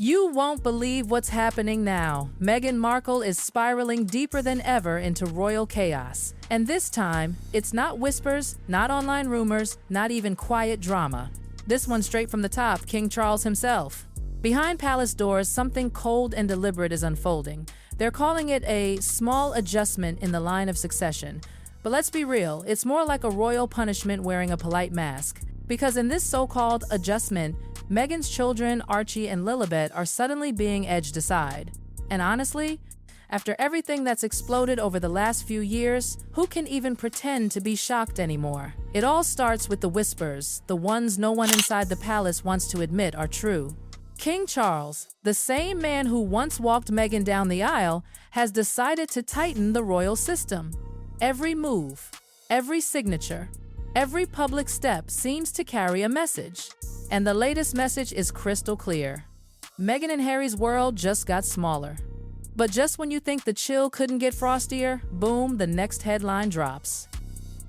You won't believe what's happening now. Meghan Markle is spiraling deeper than ever into royal chaos. And this time, it's not whispers, not online rumors, not even quiet drama. This one straight from the top, King Charles himself. Behind palace doors, something cold and deliberate is unfolding. They're calling it a small adjustment in the line of succession. But let's be real, it's more like a royal punishment wearing a polite mask. Because in this so-called adjustment, Meghan's children, Archie and Lilibet, are suddenly being edged aside. And honestly, after everything that's exploded over the last few years, who can even pretend to be shocked anymore? It all starts with the whispers, the ones no one inside the palace wants to admit are true. King Charles, the same man who once walked Meghan down the aisle, has decided to tighten the royal system. Every move, every signature, every public step seems to carry a message. And the latest message is crystal clear. Meghan and Harry's world just got smaller. But just when you think the chill couldn't get frostier, boom, the next headline drops.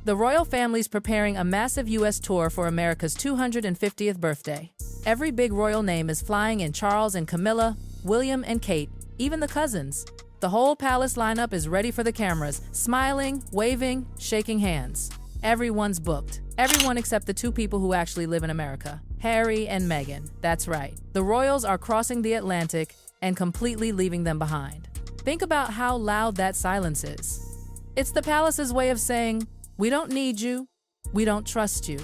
The royal family's preparing a massive U.S. tour for America's 250th birthday. Every big royal name is flying in: Charles and Camilla, William and Kate, even the cousins. The whole palace lineup is ready for the cameras, smiling, waving, shaking hands. Everyone's booked. Everyone except the two people who actually live in America, Harry and Meghan. That's right. The royals are crossing the Atlantic and completely leaving them behind. Think about how loud that silence is. It's the palace's way of saying, we don't need you, we don't trust you.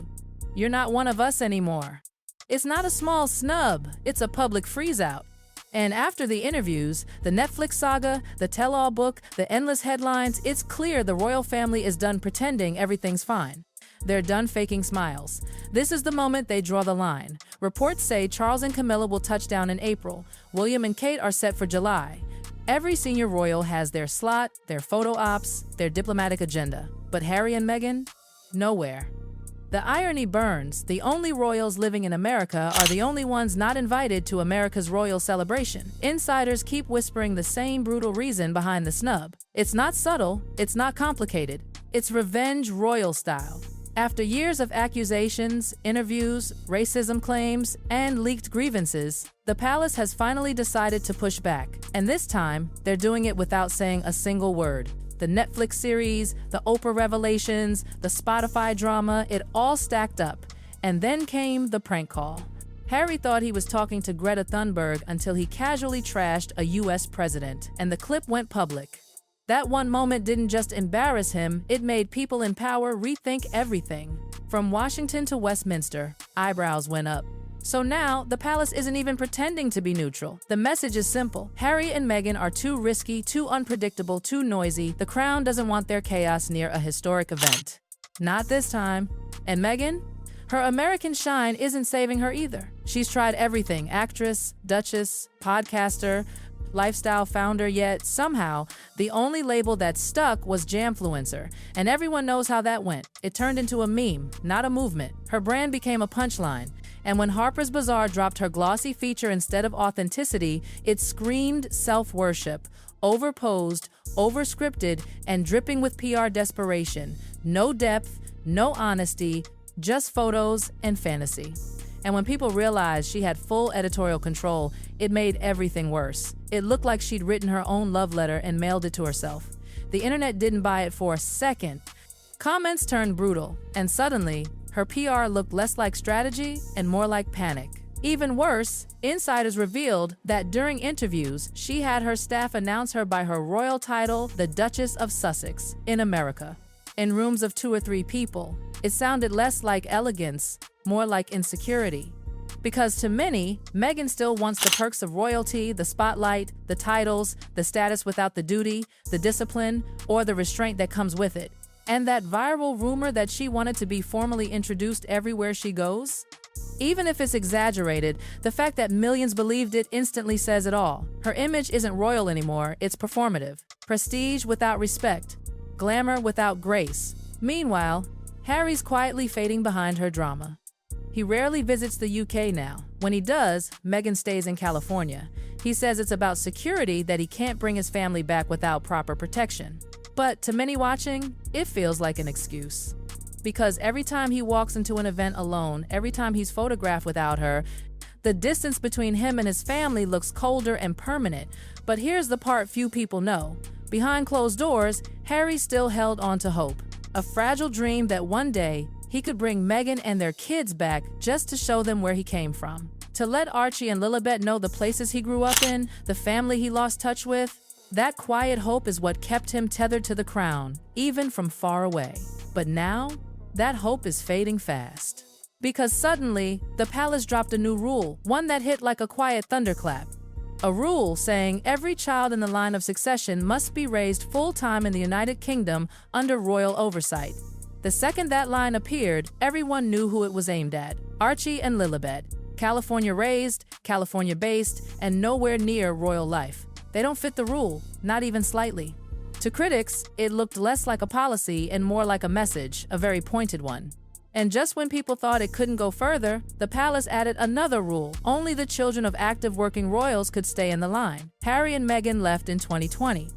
You're not one of us anymore. It's not a small snub, it's a public freeze-out. And after the interviews, the Netflix saga, the tell-all book, the endless headlines, it's clear the royal family is done pretending everything's fine. They're done faking smiles. This is the moment they draw the line. Reports say Charles and Camilla will touch down in April. William and Kate are set for July. Every senior royal has their slot, their photo ops, their diplomatic agenda. But Harry and Meghan? Nowhere. The irony burns. The only royals living in America are the only ones not invited to America's royal celebration. Insiders keep whispering the same brutal reason behind the snub. It's not subtle, it's not complicated. It's revenge royal style. After years of accusations, interviews, racism claims, and leaked grievances, the palace has finally decided to push back. And this time, they're doing it without saying a single word. The Netflix series, the Oprah revelations, the Spotify drama, it all stacked up. And then came the prank call. Harry thought he was talking to Greta Thunberg until he casually trashed a US president, and the clip went public. That one moment didn't just embarrass him, it made people in power rethink everything. From Washington to Westminster, eyebrows went up. So now, the palace isn't even pretending to be neutral. The message is simple. Harry and Meghan are too risky, too unpredictable, too noisy. The crown doesn't want their chaos near a historic event. Not this time. And Meghan? Her American shine isn't saving her either. She's tried everything: actress, duchess, podcaster, lifestyle founder, yet somehow the only label that stuck was jamfluencer, and everyone knows how that went. It turned into a meme, not a movement. Her brand became a punchline, and when Harper's Bazaar dropped her glossy feature instead of authenticity, it screamed self-worship, overposed, overscripted, and dripping with PR desperation. No depth, no honesty, just photos and fantasy. And when people realized she had full editorial control, it made everything worse. It looked like she'd written her own love letter and mailed it to herself. The internet didn't buy it for a second. Comments turned brutal, and suddenly, her PR looked less like strategy and more like panic. Even worse, insiders revealed that during interviews, she had her staff announce her by her royal title, the Duchess of Sussex, in America. In rooms of 2 or 3 people, it sounded less like elegance, more like insecurity. Because to many, Meghan still wants the perks of royalty, the spotlight, the titles, the status without the duty, the discipline, or the restraint that comes with it. And that viral rumor that she wanted to be formally introduced everywhere she goes? Even if it's exaggerated, the fact that millions believed it instantly says it all. Her image isn't royal anymore, it's performative. Prestige without respect. Glamour without grace. Meanwhile, Harry's quietly fading behind her drama. He rarely visits the UK now. When he does, Meghan stays in California. He says it's about security that he can't bring his family back without proper protection. But to many watching, it feels like an excuse. Because every time he walks into an event alone, every time he's photographed without her, The distance between him and his family looks colder and permanent. But here's the part few people know. Behind closed doors, Harry still held on to hope. A fragile dream that one day he could bring Meghan and their kids back just to show them where he came from. To let Archie and Lilibet know the places he grew up in, the family he lost touch with. That quiet hope is what kept him tethered to the crown, even from far away. But now, that hope is fading fast. Because suddenly, the palace dropped a new rule, one that hit like a quiet thunderclap. A rule saying every child in the line of succession must be raised full-time in the United Kingdom under royal oversight. The second that line appeared, everyone knew who it was aimed at: Archie and Lilibet. California-raised, California-based, and nowhere near royal life. They don't fit the rule, not even slightly. To critics, it looked less like a policy and more like a message, a very pointed one. And just when people thought it couldn't go further, the palace added another rule: only the children of active working royals could stay in the line. Harry and Meghan left in 2020,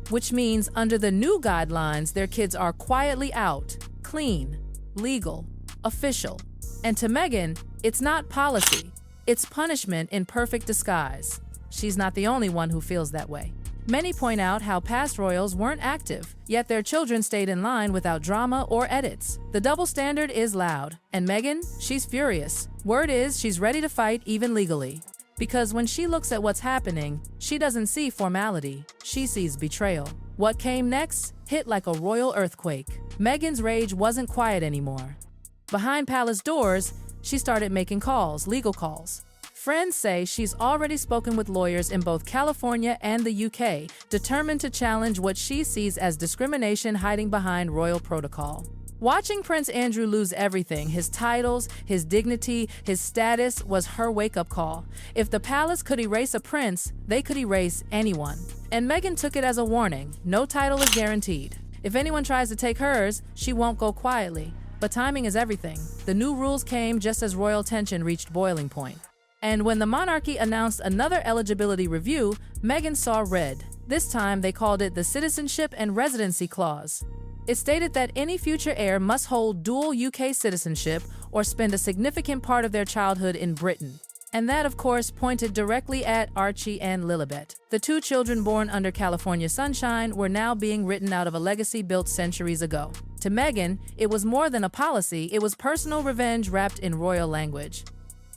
which means under the new guidelines, their kids are quietly out, clean, legal, official. And to Meghan, it's not policy, it's punishment in perfect disguise. She's not the only one who feels that way. Many point out how past royals weren't active, yet their children stayed in line without drama or edits. The double standard is loud, and Meghan, she's furious. Word is she's ready to fight even legally. Because when she looks at what's happening, she doesn't see formality, she sees betrayal. What came next hit like a royal earthquake. Meghan's rage wasn't quiet anymore. Behind palace doors, she started making calls, legal calls. Friends say she's already spoken with lawyers in both California and the UK, determined to challenge what she sees as discrimination hiding behind royal protocol. Watching Prince Andrew lose everything, his titles, his dignity, his status, was her wake-up call. If the palace could erase a prince, they could erase anyone. And Meghan took it as a warning: no title is guaranteed. If anyone tries to take hers, she won't go quietly. But timing is everything. The new rules came just as royal tension reached boiling point. And when the monarchy announced another eligibility review, Meghan saw red. This time, they called it the Citizenship and Residency Clause. It stated that any future heir must hold dual UK citizenship or spend a significant part of their childhood in Britain. And that, of course, pointed directly at Archie and Lilibet. The two children born under California sunshine were now being written out of a legacy built centuries ago. To Meghan, it was more than a policy, it was personal revenge wrapped in royal language.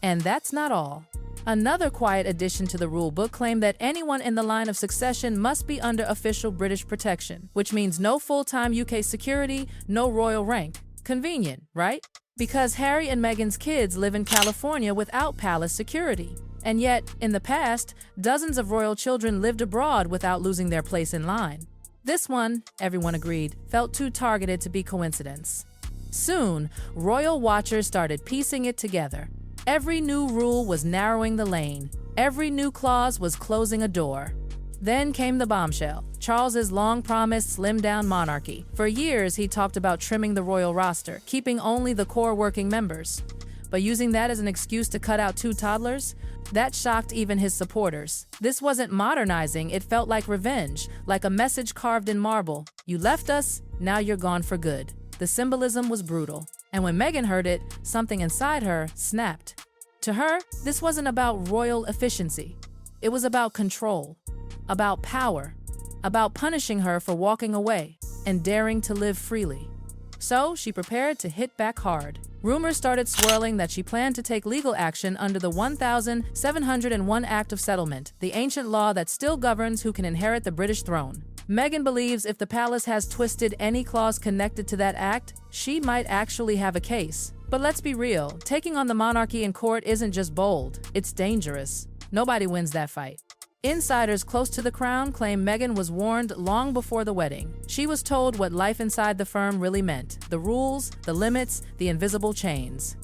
And that's not all. Another quiet addition to the rulebook claimed that anyone in the line of succession must be under official British protection, which means no full-time UK security, no royal rank. Convenient, right? Because Harry and Meghan's kids live in California without palace security. And yet, in the past, dozens of royal children lived abroad without losing their place in line. This one, everyone agreed, felt too targeted to be coincidence. Soon, royal watchers started piecing it together. Every new rule was narrowing the lane. Every new clause was closing a door. Then came the bombshell: Charles's long-promised slimmed-down monarchy. For years, he talked about trimming the royal roster, keeping only the core working members. But using that as an excuse to cut out two toddlers? That shocked even his supporters. This wasn't modernizing, it felt like revenge, like a message carved in marble. You left us, now you're gone for good. The symbolism was brutal. And when Meghan heard it, something inside her snapped. To her, this wasn't about royal efficiency. It was about control, about power, about punishing her for walking away and daring to live freely. So she prepared to hit back hard. Rumors started swirling that she planned to take legal action under the 1701 Act of Settlement, the ancient law that still governs who can inherit the British throne. Meghan believes if the palace has twisted any clause connected to that act, she might actually have a case. But let's be real, taking on the monarchy in court isn't just bold, it's dangerous. Nobody wins that fight. Insiders close to the crown claim Meghan was warned long before the wedding. She was told what life inside the firm really meant: the rules, the limits, the invisible chains.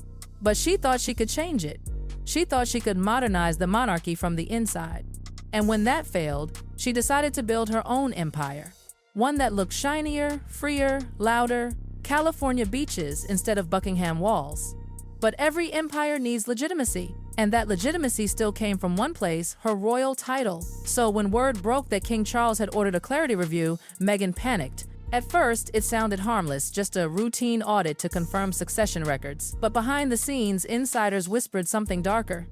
But she thought she could change it. She thought she could modernize the monarchy from the inside. And when that failed, she decided to build her own empire. One that looked shinier, freer, louder, California beaches instead of Buckingham walls. But every empire needs legitimacy, and that legitimacy still came from one place: her royal title. So when word broke that King Charles had ordered a clarity review, Meghan panicked. At first, it sounded harmless, just a routine audit to confirm succession records. But behind the scenes, insiders whispered something darker.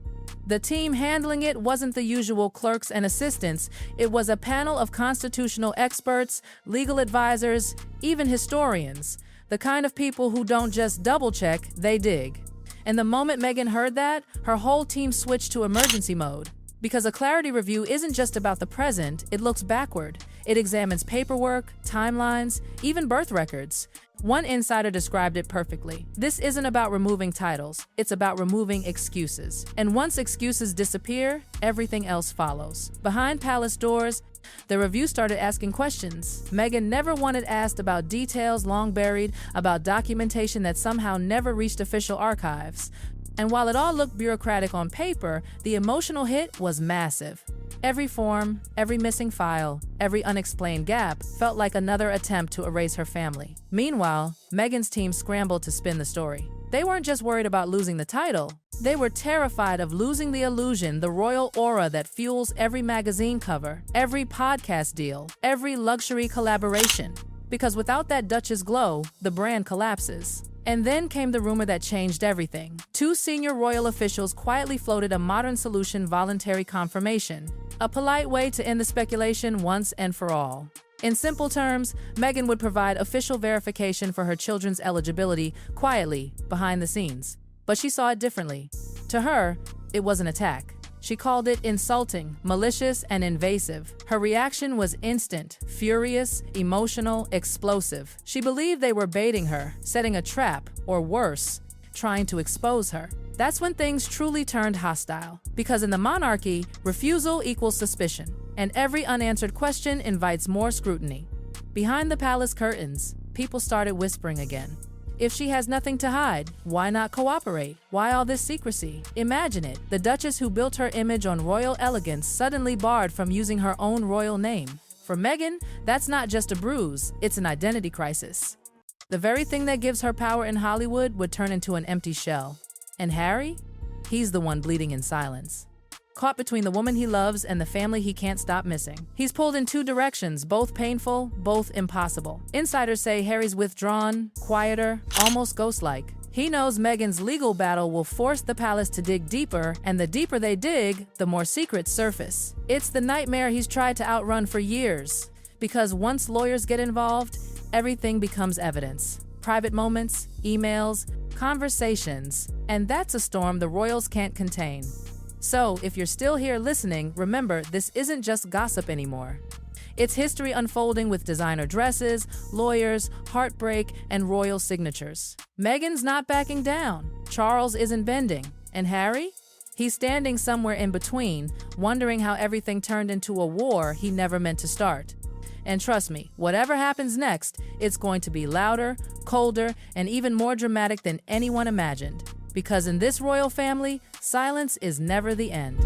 The team handling it wasn't the usual clerks and assistants. It was a panel of constitutional experts, legal advisors, even historians. The kind of people who don't just double-check, they dig. And the moment Meghan heard that, her whole team switched to emergency mode. Because a clarity review isn't just about the present, it looks backward. It examines paperwork, timelines, even birth records. One insider described it perfectly. This isn't about removing titles, it's about removing excuses. And once excuses disappear, everything else follows. Behind palace doors, the review started asking questions. Meghan never wanted asked about details long buried, about documentation that somehow never reached official archives. And while it all looked bureaucratic on paper, the emotional hit was massive. Every form, every missing file, every unexplained gap felt like another attempt to erase her family. Meanwhile, Meghan's team scrambled to spin the story. They weren't just worried about losing the title. They were terrified of losing the illusion, the royal aura that fuels every magazine cover, every podcast deal, every luxury collaboration. Because without that Duchess glow, the brand collapses. And then came the rumor that changed everything. Two senior royal officials quietly floated a modern solution: voluntary confirmation. A polite way to end the speculation once and for all. In simple terms, Meghan would provide official verification for her children's eligibility quietly, behind the scenes. But she saw it differently. To her, it was an attack. She called it insulting, malicious, and invasive. Her reaction was instant, furious, emotional, explosive. She believed they were baiting her, setting a trap, or worse, trying to expose her. That's when things truly turned hostile. Because in the monarchy, refusal equals suspicion, and every unanswered question invites more scrutiny. Behind the palace curtains, people started whispering again. If she has nothing to hide, why not cooperate? Why all this secrecy? Imagine it, the Duchess who built her image on royal elegance suddenly barred from using her own royal name. For Meghan, that's not just a bruise, it's an identity crisis. The very thing that gives her power in Hollywood would turn into an empty shell. And Harry? He's the one bleeding in silence. Caught between the woman he loves and the family he can't stop missing. He's pulled in two directions, both painful, both impossible. Insiders say Harry's withdrawn, quieter, almost ghost-like. He knows Meghan's legal battle will force the palace to dig deeper, and the deeper they dig, the more secrets surface. It's the nightmare he's tried to outrun for years. Because once lawyers get involved, everything becomes evidence. Private moments, emails, conversations, and that's a storm the royals can't contain. So, if you're still here listening, remember, this isn't just gossip anymore. It's history unfolding with designer dresses, lawyers, heartbreak, and royal signatures. Meghan's not backing down. Charles isn't bending. And Harry? He's standing somewhere in between, wondering how everything turned into a war he never meant to start. And trust me, whatever happens next, it's going to be louder, colder, and even more dramatic than anyone imagined. Because in this royal family, silence is never the end.